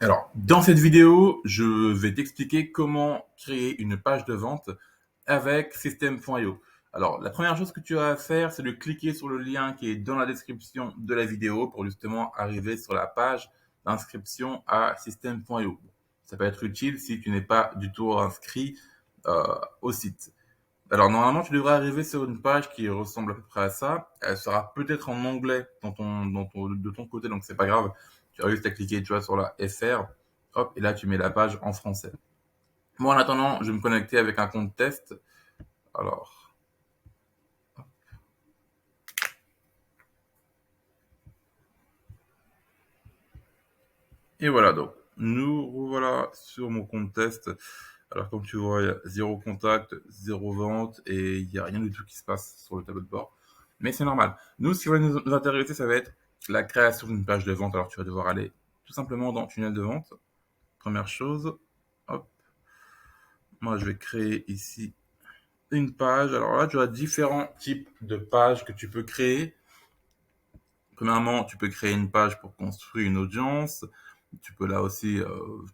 Alors, dans cette vidéo, je vais t'expliquer comment créer une page de vente avec System.io. Alors, la première chose que tu as à faire, c'est de cliquer sur le lien qui est dans la description de la vidéo pour justement arriver sur la page d'inscription à System.io. Ça peut être utile si tu n'es pas du tout inscrit au site. Alors, normalement, tu devrais arriver sur une page qui ressemble à peu près à ça. Elle sera peut-être en anglais de ton côté, donc c'est pas grave. Tu as juste à cliquer, tu vois, sur la FR. Hop, et là, tu mets la page en français. Moi, en attendant, je vais me connecter avec un compte test. Alors, et voilà, donc, nous revoilà sur mon compte test. Alors, comme tu vois, il y a zéro contact, zéro vente, et il n'y a rien du tout qui se passe sur le tableau de bord. Mais c'est normal. Nous, ce qui va nous intéresser, ça va être la création d'une page de vente. Alors, tu vas devoir aller tout simplement dans tunnel de vente. Première chose, hop, moi, je vais créer ici une page. Alors là, tu as différents types de pages que tu peux créer. Premièrement, tu peux créer une page pour construire une audience. Tu peux là aussi,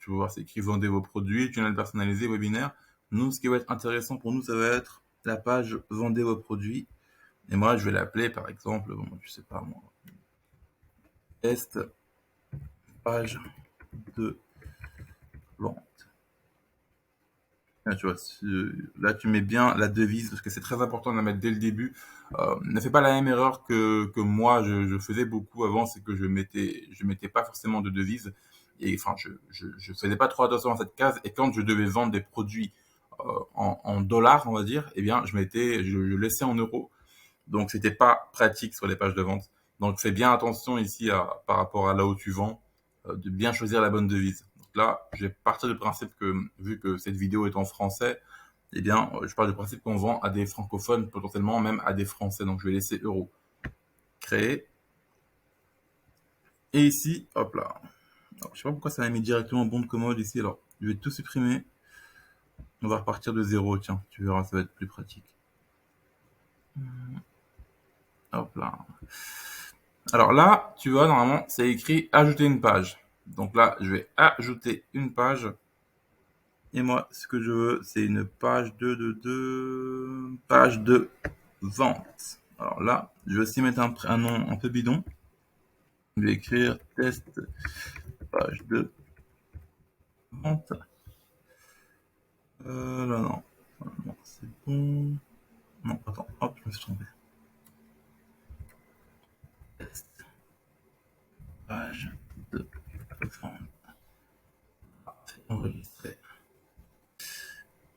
tu vas voir, c'est écrit vendez vos produits, tunnel personnalisé, webinaire. Nous, ce qui va être intéressant pour nous, ça va être la page vendez vos produits. Et moi, je vais l'appeler, par exemple, bon, je sais pas moi, test page de vente. Là, tu vois, là, tu mets bien la devise parce que c'est très important de la mettre dès le début. Ne fais pas la même erreur que moi, je faisais beaucoup avant, c'est que je mettais pas forcément de devise. Et enfin, je faisais pas trop attention à cette case. Et quand je devais vendre des produits en dollars, on va dire, eh bien, je laissais en euros. Donc, c'était pas pratique sur les pages de vente. Donc, fais bien attention ici par rapport à là où tu vends, de bien choisir la bonne devise. Donc là, je vais partir du principe que, vu que cette vidéo est en français, eh bien, je pars du principe qu'on vend à des francophones, potentiellement même à des Français. Donc, je vais laisser euro. Créer. Et ici, hop là. Alors, je sais pas pourquoi ça m'a mis directement bon de commode ici. Alors, je vais tout supprimer. On va repartir de zéro. Tiens, tu verras, ça va être plus pratique. Hop là. Alors là, tu vois, normalement, c'est écrit ajouter une page. Donc là, je vais ajouter une page. Et moi, ce que je veux, c'est une page page de vente. Alors là, je vais aussi mettre un nom un peu bidon. Je vais écrire test page de vente. Là, non. Non, c'est bon. Non, attends, hop, je me suis trompé. Test page de vente. Enregistrer.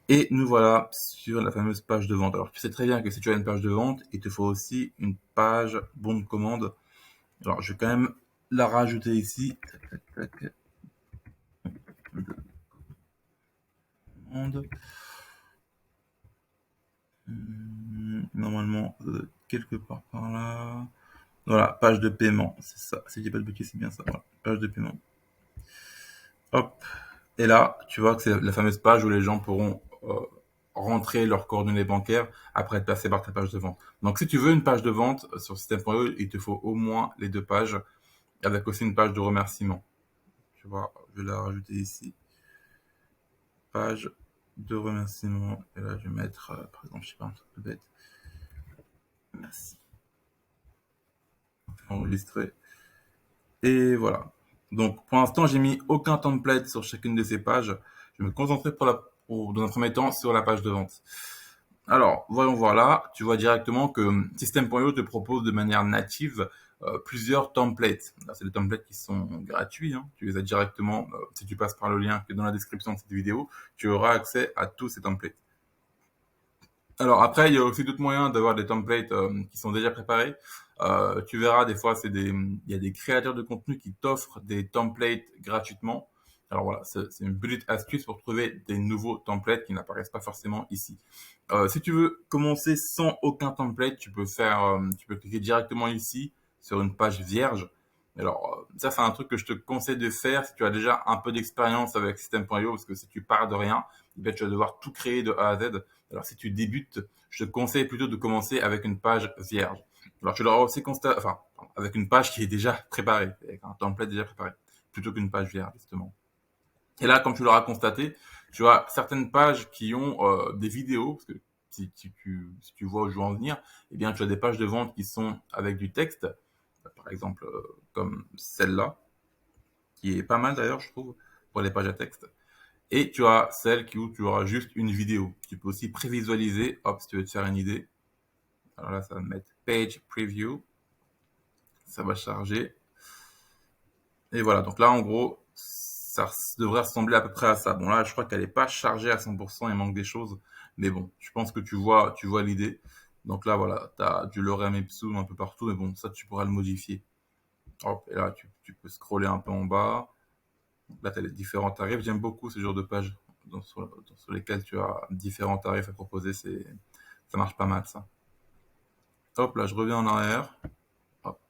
Et nous voilà sur la fameuse page de vente. Alors, tu sais très bien que si tu as une page de vente, il te faut aussi une page bon de commande. Alors, je vais quand même la rajouter ici. Tac, tac, de commande. Normalement, quelque part par là. Voilà, page de paiement. C'est ça. Si je dis pas de bêtises, c'est bien ça. Voilà, page de paiement. Hop. Et là, tu vois que c'est la fameuse page où les gens pourront rentrer leurs coordonnées bancaires après être passé par ta page de vente. Donc, si tu veux une page de vente sur System.io, il te faut au moins les deux pages avec aussi une page de remerciement. Tu vois, je vais la rajouter ici. Page de remerciement. Et là, je vais mettre, par exemple, je sais pas, un truc de bête. Merci. Enregistrer. Et voilà. Donc, pour l'instant, j'ai mis aucun template sur chacune de ces pages. Je vais me concentrer dans un premier temps sur la page de vente. Alors, voyons voir là. Tu vois directement que System.io te propose de manière native plusieurs templates. Là, c'est des templates qui sont gratuits. Hein. Tu les as directement, si tu passes par le lien qui est dans la description de cette vidéo, tu auras accès à tous ces templates. Alors après, il y a aussi d'autres moyens d'avoir des templates qui sont déjà préparés. Tu verras, des fois, il y a des créateurs de contenu qui t'offrent des templates gratuitement. Alors voilà, c'est une petite astuce pour trouver des nouveaux templates qui n'apparaissent pas forcément ici. Si tu veux commencer sans aucun template, tu peux cliquer directement ici sur une page vierge. Alors ça, c'est un truc que je te conseille de faire si tu as déjà un peu d'expérience avec System.io, parce que si tu pars de rien, tu vas devoir tout créer de A à Z. Alors si tu débutes, je te conseille plutôt de commencer avec une page vierge. Alors tu l'auras aussi avec une page qui est déjà préparée, avec un template déjà préparé, plutôt qu'une page vierge justement. Et là, comme tu l'auras constaté, tu as certaines pages qui ont des vidéos, parce que si tu vois où je veux en venir, eh bien, tu as des pages de vente qui sont avec du texte, par exemple comme celle-là, qui est pas mal d'ailleurs, je trouve, pour les pages à texte. Et tu as celle où tu auras juste une vidéo. Tu peux aussi prévisualiser, hop, si tu veux te faire une idée. Alors là, ça va me mettre Page Preview. Ça va charger. Et voilà, donc là, en gros, ça devrait ressembler à peu près à ça. Bon, là, je crois qu'elle n'est pas chargée à 100%, il manque des choses. Mais bon, je pense que tu vois l'idée. Donc là, voilà, tu as du lorem ipsum un peu partout, mais bon, ça, tu pourras le modifier. Hop, et là, tu peux scroller un peu en bas. Là, tu as les différents tarifs. J'aime beaucoup ce genre de pages sur lesquelles tu as différents tarifs à proposer. Ça marche pas mal, ça. Hop, là, je reviens en arrière. Hop.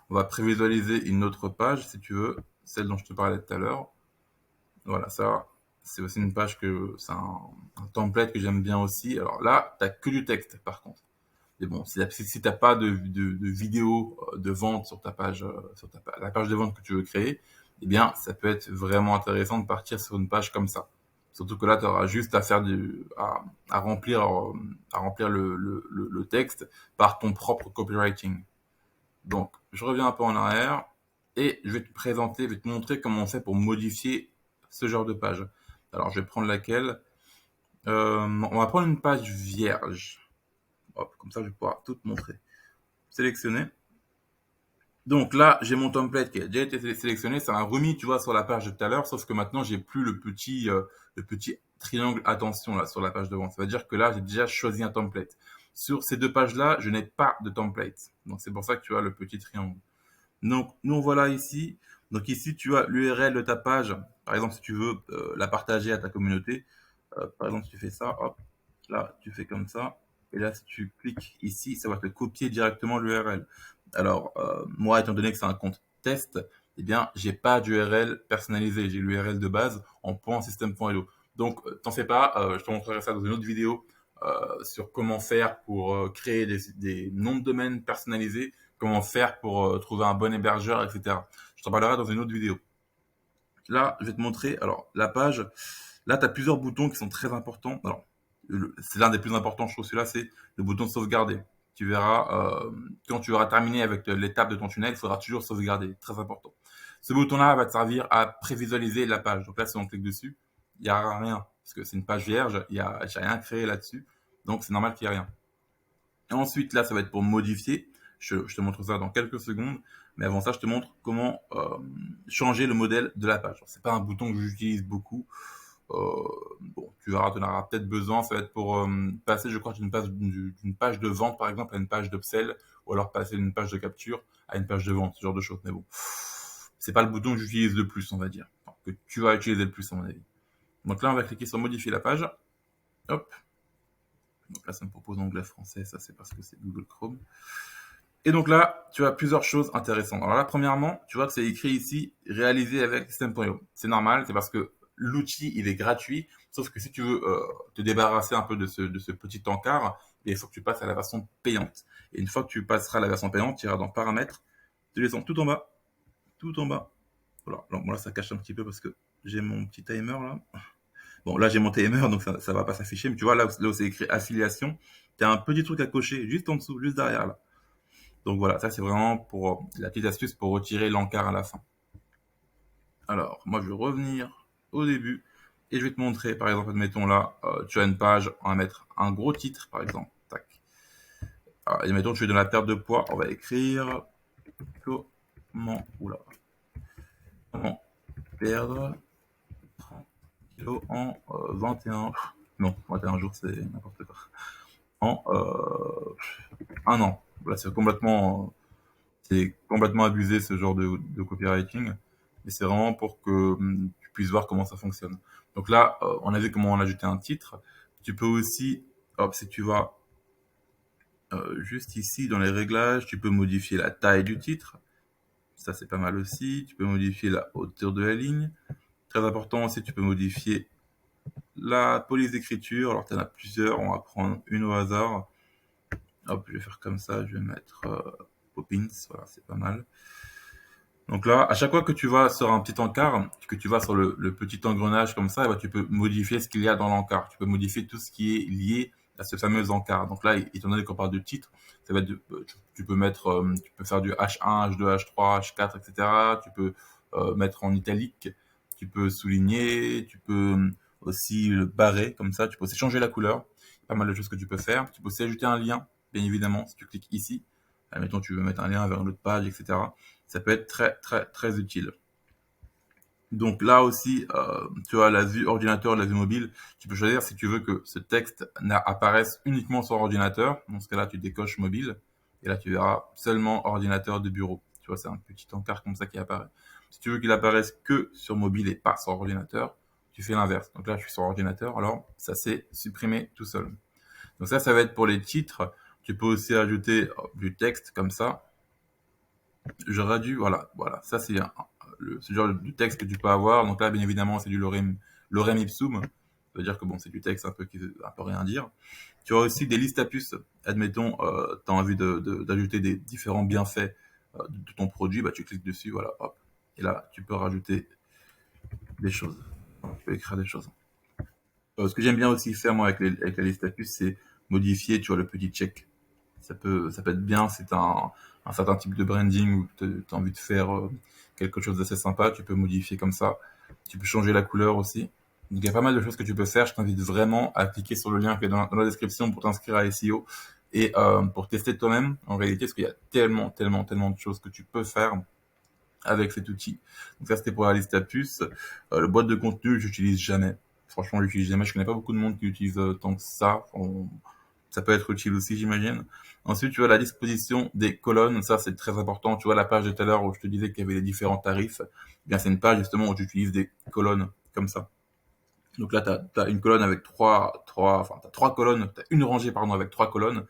On va prévisualiser une autre page, si tu veux, celle dont je te parlais tout à l'heure. Voilà, ça, c'est aussi une page un template que j'aime bien aussi. Alors là, tu n'as que du texte, par contre. Mais bon, si t'as pas de vidéo de vente sur ta page, la page de vente que tu veux créer, eh bien, ça peut être vraiment intéressant de partir sur une page comme ça. Surtout que là, tu auras juste à faire à remplir le texte par ton propre copywriting. Donc, je reviens un peu en arrière et je vais te présenter, je vais te montrer comment on fait pour modifier ce genre de page. Alors, je vais prendre laquelle. On va prendre une page vierge. Hop, comme ça, je vais pouvoir tout te montrer. Sélectionner. Donc là, j'ai mon template qui a déjà été sélectionné. Ça m'a remis, tu vois, sur la page de tout à l'heure, sauf que maintenant, j'ai plus le petit triangle attention là sur la page de vente. Ça veut dire que là, j'ai déjà choisi un template. Sur ces deux pages-là, je n'ai pas de template. Donc c'est pour ça que tu as le petit triangle. Donc nous voilà ici. Donc ici, tu as l'URL de ta page. Par exemple, si tu veux la partager à ta communauté, par exemple, si tu fais ça, hop, là, tu fais comme ça. Et là, si tu cliques ici, ça va te copier directement l'URL. Alors, moi, étant donné que c'est un compte test, eh bien, j'ai pas d'URL personnalisé. J'ai l'URL de base en .system.io. Donc, t'en fais pas. Je te montrerai ça dans une autre vidéo sur comment faire pour créer des noms de domaine personnalisés, comment faire pour trouver un bon hébergeur, etc. Je t'en parlerai dans une autre vidéo. Là, je vais te montrer. Alors, la page, là, tu as plusieurs boutons qui sont très importants. Alors, c'est l'un des plus importants, je trouve, celui-là, c'est le bouton de sauvegarder. Tu verras, quand tu auras terminé avec l'étape de ton tunnel, il faudra toujours sauvegarder. Très important. Ce bouton-là va te servir à prévisualiser la page. Donc là, si on clique dessus, il n'y a rien. Parce que c'est une page vierge, j'ai rien créé là-dessus. Donc, c'est normal qu'il n'y ait rien. Et ensuite, là, ça va être pour modifier. Je te montre ça dans quelques secondes. Mais avant ça, je te montre comment changer le modèle de la page. C'est pas un bouton que j'utilise beaucoup. Bon, tu verras, tu en auras peut-être besoin. Ça va être pour passer, je crois, d'une page de vente, par exemple, à une page d'upsell, ou alors passer d'une page de capture à une page de vente, ce genre de choses. Mais bon, c'est pas le bouton que j'utilise le plus, on va dire. Enfin, que tu vas utiliser le plus, à mon avis. Donc là, on va cliquer sur modifier la page. Hop. Donc là, ça me propose anglais, français. Ça, c'est parce que c'est Google Chrome. Et donc là, tu as plusieurs choses intéressantes. Alors là, premièrement, tu vois que c'est écrit ici réalisé avec System.io. C'est normal, c'est parce que l'outil, il est gratuit. Sauf que si tu veux te débarrasser un peu de ce petit encart, il faut que tu passes à la version payante. Et une fois que tu passeras à la version payante, tu iras dans paramètres, tu descends tout en bas, tout en bas. Voilà. Alors, bon, là, ça cache un petit peu parce que j'ai mon petit timer là. Bon, là, j'ai mon timer, donc ça va pas s'afficher. Mais tu vois, là où c'est écrit affiliation, tu as un petit truc à cocher juste en dessous, juste derrière là. Donc voilà, ça c'est vraiment pour la petite astuce pour retirer l'encart à la fin. Alors, moi je vais revenir au début et je vais te montrer, par exemple, admettons là, tu as une page, on va mettre un gros titre, par exemple. Tac. Alors, admettons, tu es dans la perte de poids, on va écrire comment perdre 30 kilos en 21, non, 21 jours, c'est n'importe quoi. En un an. Là, c'est complètement abusé ce genre de copywriting. Et c'est vraiment pour que tu puisses voir comment ça fonctionne. Donc là, on a vu comment on ajoutait un titre. Tu peux aussi, hop, si tu vas juste ici dans les réglages, tu peux modifier la taille du titre. Ça, c'est pas mal aussi. Tu peux modifier la hauteur de la ligne. Très important aussi, tu peux modifier la police d'écriture. Alors, tu en as plusieurs. On va prendre une au hasard. Hop, je vais faire comme ça. Je vais mettre Poppins. Voilà, c'est pas mal. Donc là, à chaque fois que tu vas sur un petit encart, que tu vas sur le petit engrenage comme ça, eh ben, tu peux modifier ce qu'il y a dans l'encart. Tu peux modifier tout ce qui est lié à ce fameux encart. Donc là, étant donné qu'on parle de titre, ça va être tu peux mettre, tu peux faire du H1, H2, H3, H4, etc. Tu peux mettre en italique, tu peux souligner, tu peux aussi le barrer comme ça. Tu peux aussi changer la couleur. Pas mal de choses que tu peux faire. Tu peux aussi ajouter un lien, bien évidemment, si tu cliques ici. Admettons, tu veux mettre un lien vers une autre page, etc. Ça peut être très, très, très utile. Donc là aussi, tu as la vue ordinateur, la vue mobile. Tu peux choisir si tu veux que ce texte apparaisse uniquement sur ordinateur. Dans ce cas-là, tu décoches mobile. Et là, tu verras seulement ordinateur de bureau. Tu vois, c'est un petit encart comme ça qui apparaît. Si tu veux qu'il apparaisse que sur mobile et pas sur ordinateur, tu fais l'inverse. Donc là, je suis sur ordinateur. Alors, ça s'est supprimé tout seul. Donc ça va être pour les titres. Tu peux aussi ajouter du texte comme ça. J'aurais dû, voilà, ça c'est ce genre de texte que tu peux avoir. Donc là, bien évidemment, c'est du lorem ipsum. Ça veut dire que bon, c'est du texte un peu qui veut un peu rien dire. Tu as aussi des listes à puces. Admettons, tu as envie d'ajouter des différents bienfaits de ton produit, bah tu cliques dessus, voilà, hop. Et là, tu peux rajouter des choses. Tu peux écrire des choses. Ce que j'aime bien aussi faire moi avec la liste à puces, c'est modifier, tu vois, le petit check. Ça peut être bien si tu as un certain type de branding ou tu as envie de faire quelque chose d'assez sympa, tu peux modifier comme ça. Tu peux changer la couleur aussi. Donc il y a pas mal de choses que tu peux faire. Je t'invite vraiment à cliquer sur le lien qui est dans la description pour t'inscrire à SEO et pour tester toi-même en réalité, parce qu'il y a tellement, tellement, tellement de choses que tu peux faire avec cet outil. Donc ça, c'était pour la liste à puces. Le boîte de contenu, j'utilise jamais. Franchement, je l'utilise jamais. Je connais pas beaucoup de monde qui utilise tant que ça. Ça peut être utile aussi, j'imagine. Ensuite, tu vois la disposition des colonnes. Ça, c'est très important. Tu vois la page de tout à l'heure où je te disais qu'il y avait les différents tarifs. Eh bien, c'est une page justement où tu utilises des colonnes comme ça. Donc là, tu as une colonne avec t'as trois colonnes, tu as une rangée, pardon, avec trois colonnes.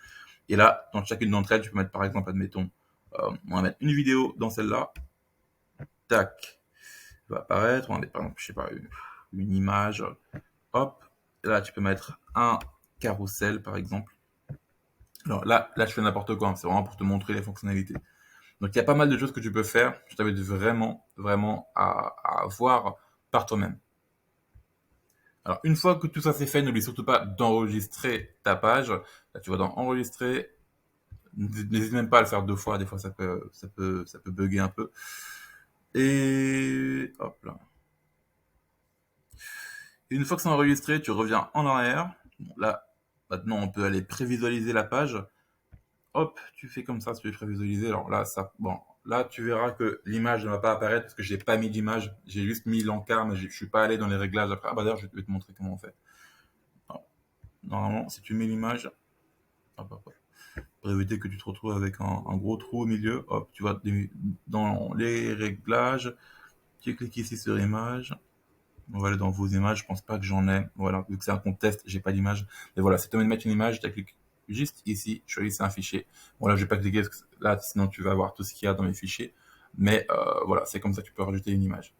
Et là, dans chacune d'entre elles, tu peux mettre, par exemple, admettons, on va mettre une vidéo dans celle-là. Tac, va apparaître. On va mettre, par exemple, je sais pas, une image. Hop. Et là, tu peux mettre un carrousel, par exemple. Alors là, je fais n'importe quoi. Hein. C'est vraiment pour te montrer les fonctionnalités. Donc, il y a pas mal de choses que tu peux faire. Je t'invite vraiment, vraiment à voir par toi-même. Alors, une fois que tout ça c'est fait, n'oublie surtout pas d'enregistrer ta page. Là, tu vas dans enregistrer. N'hésite même pas à le faire deux fois. Des fois, ça peut bugger un peu. Et hop là. Et une fois que c'est enregistré, tu reviens en arrière. Bon, là, maintenant, on peut aller prévisualiser la page. Hop, tu fais comme ça, tu veux prévisualiser. Alors là, là, tu verras que l'image ne va pas apparaître parce que j'ai pas mis d'image. J'ai juste mis l'encart, mais je suis pas allé dans les réglages après. Ah bah d'ailleurs, je vais te montrer comment on fait. Alors, normalement, si tu mets l'image, hop, hop, hop, pour éviter que tu te retrouves avec un gros trou au milieu, hop, tu vas dans les réglages, tu cliques ici sur image. On va aller dans vos images, je pense pas que j'en ai. Voilà, vu que c'est un compte test, j'ai pas d'image. Mais voilà, si tu veux mettre une image, tu cliques juste ici, choisis un fichier. Voilà, je vais pas cliquer parce que là, sinon tu vas voir tout ce qu'il y a dans mes fichiers. Mais voilà, c'est comme ça que tu peux rajouter une image.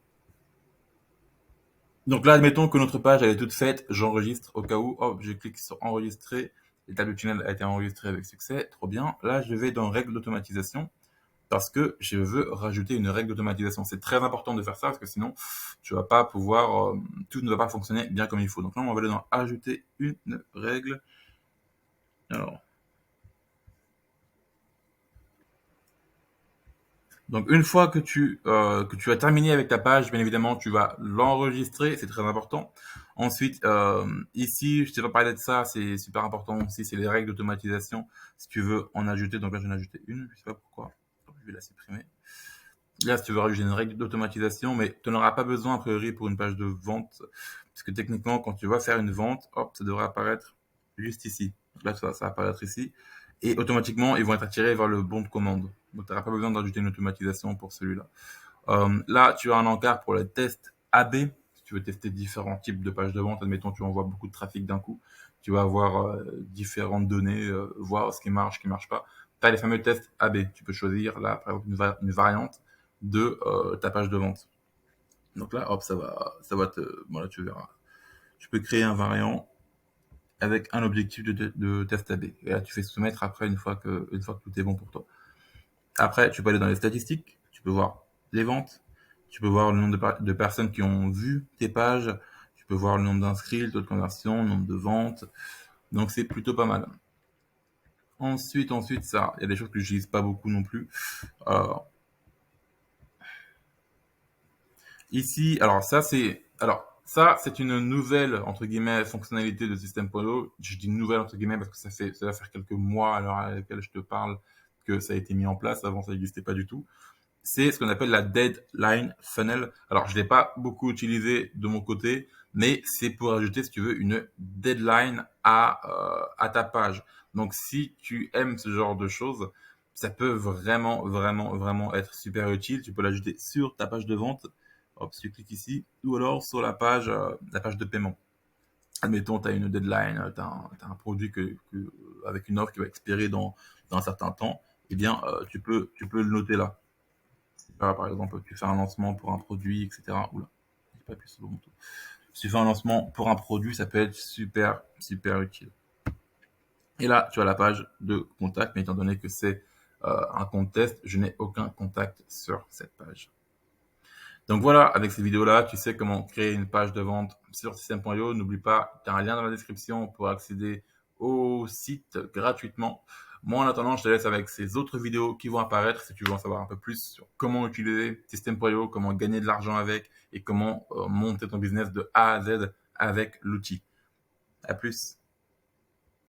Donc là, admettons que notre page elle est toute faite, j'enregistre au cas où, hop, je clique sur enregistrer. L'étape du tunnel a été enregistrée avec succès, trop bien. Là, je vais dans règles d'automatisation parce que je veux rajouter une règle d'automatisation. C'est très important de faire ça parce que sinon, tu vas pas pouvoir, tout ne va pas fonctionner bien comme il faut. Donc là, on va aller dans ajouter une règle. Alors, donc une fois que tu as terminé avec ta page, bien évidemment, tu vas l'enregistrer, c'est très important. Ensuite, ici, je t'ai pas parlé de ça, c'est super important aussi, c'est les règles d'automatisation. Si tu veux en ajouter, donc là, je vais en ajouter une, je sais pas pourquoi. Je vais la supprimer. Là, si tu veux rajouter une règle d'automatisation, mais tu n'en auras pas besoin a priori pour une page de vente, parce que techniquement, quand tu vas faire une vente, hop, ça devrait apparaître juste ici. Donc là, ça va apparaître ici, et automatiquement, ils vont être attirés vers le bon de commande. Donc, tu n'auras pas besoin d'ajouter une automatisation pour celui-là. Là, tu as un encart pour le test AB. Si tu veux tester différents types de pages de vente, admettons, tu envoies beaucoup de trafic d'un coup, tu vas avoir différentes données, voir ce qui marche pas. Tu as les fameux tests AB. Tu peux choisir là, par exemple, une variante de ta page de vente. Donc là, hop, ça va voilà, tu verras. Tu peux créer un variant avec un objectif de test AB. Et là, tu fais soumettre après une fois que tout est bon pour toi. Après, tu peux aller dans les statistiques. Tu peux voir les ventes. Tu peux voir le nombre de personnes qui ont vu tes pages. Tu peux voir le nombre d'inscrits, le taux de conversion, le nombre de ventes. Donc c'est plutôt pas mal. Ensuite, ça, il y a des choses que j'utilise pas beaucoup non plus. Euh, Ici, ça c'est une nouvelle entre guillemets fonctionnalité de System.io. Je dis nouvelle entre guillemets parce que ça va faire quelques mois à l'heure à laquelle je te parle que ça a été mis en place. Avant, ça n'existait pas du tout. C'est ce qu'on appelle la deadline funnel. Alors, je l'ai pas beaucoup utilisé de mon côté, mais c'est pour ajouter, si tu veux, une deadline à ta page. Donc, si tu aimes ce genre de choses, ça peut vraiment être super utile. Tu peux l'ajouter sur ta page de vente. Hop, si tu cliques ici, ou alors sur la page de paiement. Admettons, tu as une deadline, tu as un produit avec une offre qui va expirer dans un certain temps, eh bien, tu peux le noter là. Par exemple, tu fais un lancement pour un produit, etc. Oula, j'ai pas appuyé sur le bon bouton. Si tu fais un lancement pour un produit, ça peut être super utile. Et là, tu as la page de contact, mais étant donné que c'est un compte test, je n'ai aucun contact sur cette page. Donc voilà, avec ces vidéos-là, tu sais comment créer une page de vente sur System.io. N'oublie pas, tu as un lien dans la description pour accéder au site gratuitement. Moi, en attendant, je te laisse avec ces autres vidéos qui vont apparaître si tu veux en savoir un peu plus sur comment utiliser System.io, comment gagner de l'argent avec et comment monter ton business de A à Z avec l'outil. À plus.